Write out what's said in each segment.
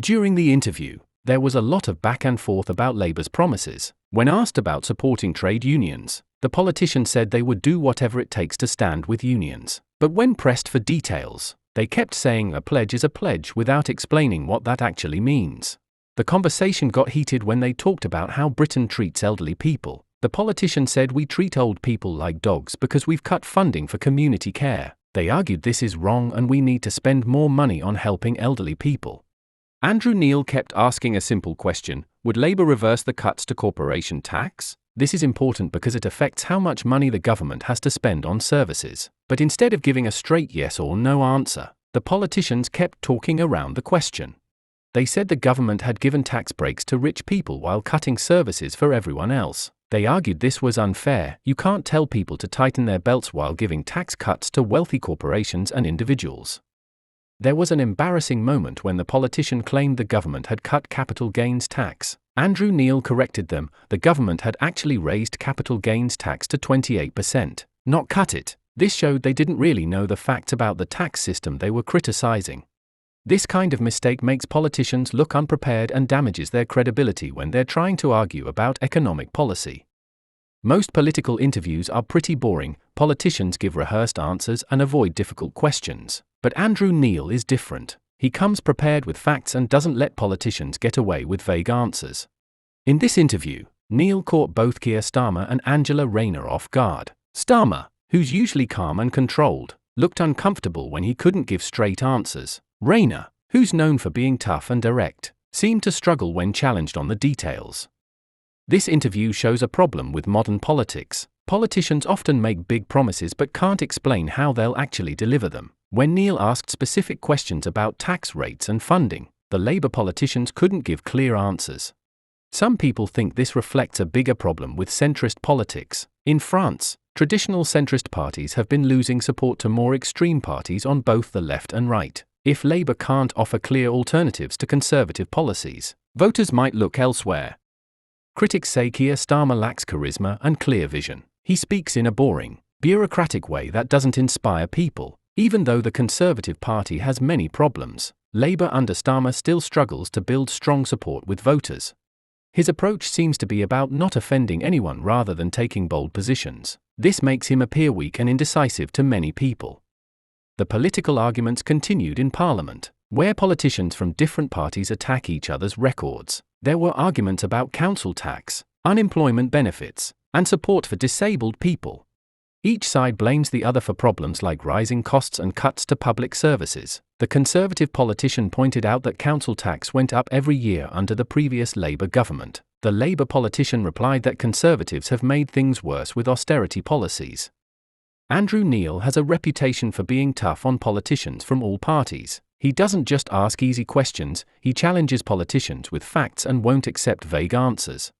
During the interview, there was a lot of back and forth about Labour's promises. When asked about supporting trade unions, the politician said they would do whatever it takes to stand with unions. But when pressed for details, they kept saying a pledge is a pledge without explaining what that actually means. The conversation got heated when they talked about how Britain treats elderly people. The politician said we treat old people like dogs because we've cut funding for community care. They argued this is wrong and we need to spend more money on helping elderly people. Andrew Neil kept asking a simple question: would Labour reverse the cuts to corporation tax? This is important because it affects how much money the government has to spend on services. But instead of giving a straight yes or no answer, the politicians kept talking around the question. They said the government had given tax breaks to rich people while cutting services for everyone else. They argued this was unfair. You can't tell people to tighten their belts while giving tax cuts to wealthy corporations and individuals. There was an embarrassing moment when the politician claimed the government had cut capital gains tax. Andrew Neil corrected them. The government had actually raised capital gains tax to 28%, not cut it. This showed they didn't really know the facts about the tax system they were criticizing. This kind of mistake makes politicians look unprepared and damages their credibility when they're trying to argue about economic policy. Most political interviews are pretty boring. Politicians give rehearsed answers and avoid difficult questions. But Andrew Neil is different. He comes prepared with facts and doesn't let politicians get away with vague answers. In this interview, Neil caught both Keir Starmer and Angela Rayner off guard. Starmer, who's usually calm and controlled, looked uncomfortable when he couldn't give straight answers. Rayner, who's known for being tough and direct, seemed to struggle when challenged on the details. This interview shows a problem with modern politics. Politicians often make big promises but can't explain how they'll actually deliver them. When Neil asked specific questions about tax rates and funding, the Labour politicians couldn't give clear answers. Some people think this reflects a bigger problem with centrist politics. In France, traditional centrist parties have been losing support to more extreme parties on both the left and right. If Labour can't offer clear alternatives to conservative policies, voters might look elsewhere. Critics say Keir Starmer lacks charisma and clear vision. He speaks in a boring, bureaucratic way that doesn't inspire people. Even though the Conservative Party has many problems, Labour under Starmer still struggles to build strong support with voters. His approach seems to be about not offending anyone rather than taking bold positions. This makes him appear weak and indecisive to many people. The political arguments continued in Parliament, where politicians from different parties attack each other's records. There were arguments about council tax, unemployment benefits, and support for disabled people. Each side blames the other for problems like rising costs and cuts to public services. The Conservative politician pointed out that council tax went up every year under the previous Labour government. The Labour politician replied that Conservatives have made things worse with austerity policies. Andrew Neil has a reputation for being tough on politicians from all parties. He doesn't just ask easy questions, he challenges politicians with facts and won't accept vague answers.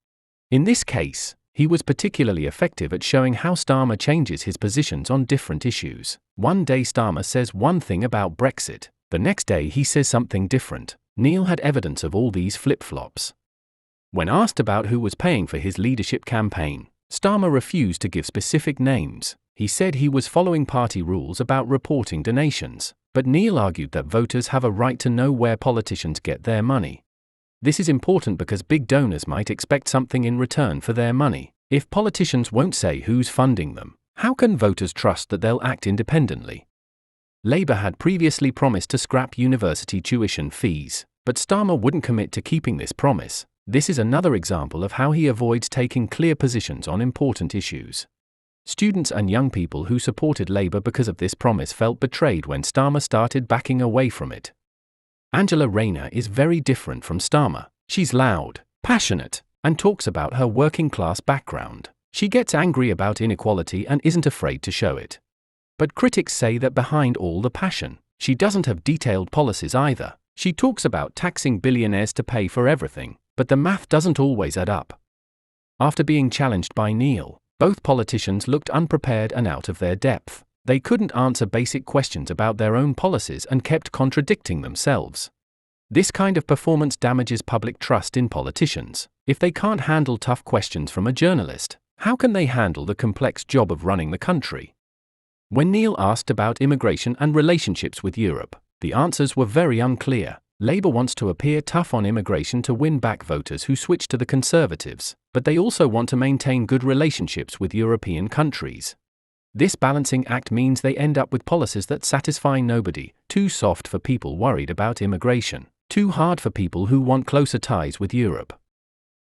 In this case, he was particularly effective at showing how Starmer changes his positions on different issues. One day Starmer says one thing about Brexit, the next day he says something different. Neil had evidence of all these flip-flops. When asked about who was paying for his leadership campaign, Starmer refused to give specific names. He said he was following party rules about reporting donations, but Neil argued that voters have a right to know where politicians get their money. This is important because big donors might expect something in return for their money. If politicians won't say who's funding them, how can voters trust that they'll act independently? Labour had previously promised to scrap university tuition fees, but Starmer wouldn't commit to keeping this promise. This is another example of how he avoids taking clear positions on important issues. Students and young people who supported Labour because of this promise felt betrayed when Starmer started backing away from it. Angela Rayner is very different from Starmer. She's loud, passionate, and talks about her working-class background. She gets angry about inequality and isn't afraid to show it. But critics say that behind all the passion, she doesn't have detailed policies either. She talks about taxing billionaires to pay for everything, but the math doesn't always add up. After being challenged by Neil, both politicians looked unprepared and out of their depth. They couldn't answer basic questions about their own policies and kept contradicting themselves. This kind of performance damages public trust in politicians. If they can't handle tough questions from a journalist, how can they handle the complex job of running the country? When Neil asked about immigration and relationships with Europe, the answers were very unclear. Labour wants to appear tough on immigration to win back voters who switch to the Conservatives, but they also want to maintain good relationships with European countries. This balancing act means they end up with policies that satisfy nobody: too soft for people worried about immigration, too hard for people who want closer ties with Europe.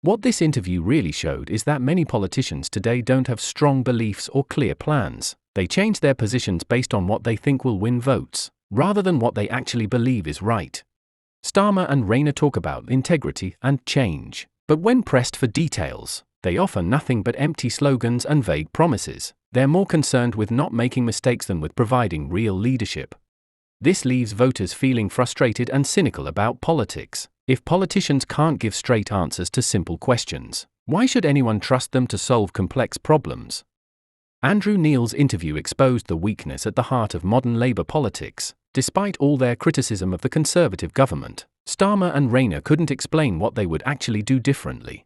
What this interview really showed is that many politicians today don't have strong beliefs or clear plans. They change their positions based on what they think will win votes, rather than what they actually believe is right. Starmer and Rayner talk about integrity and change, but when pressed for details, they offer nothing but empty slogans and vague promises. They're more concerned with not making mistakes than with providing real leadership. This leaves voters feeling frustrated and cynical about politics. If politicians can't give straight answers to simple questions, why should anyone trust them to solve complex problems? Andrew Neil's interview exposed the weakness at the heart of modern Labour politics. Despite all their criticism of the Conservative government, Starmer and Rayner couldn't explain what they would actually do differently.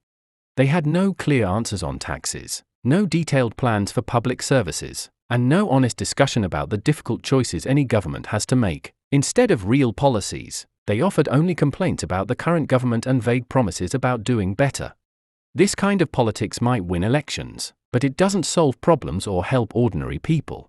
They had no clear answers on taxes, no detailed plans for public services, and no honest discussion about the difficult choices any government has to make. Instead of real policies, they offered only complaints about the current government and vague promises about doing better. This kind of politics might win elections, but it doesn't solve problems or help ordinary people.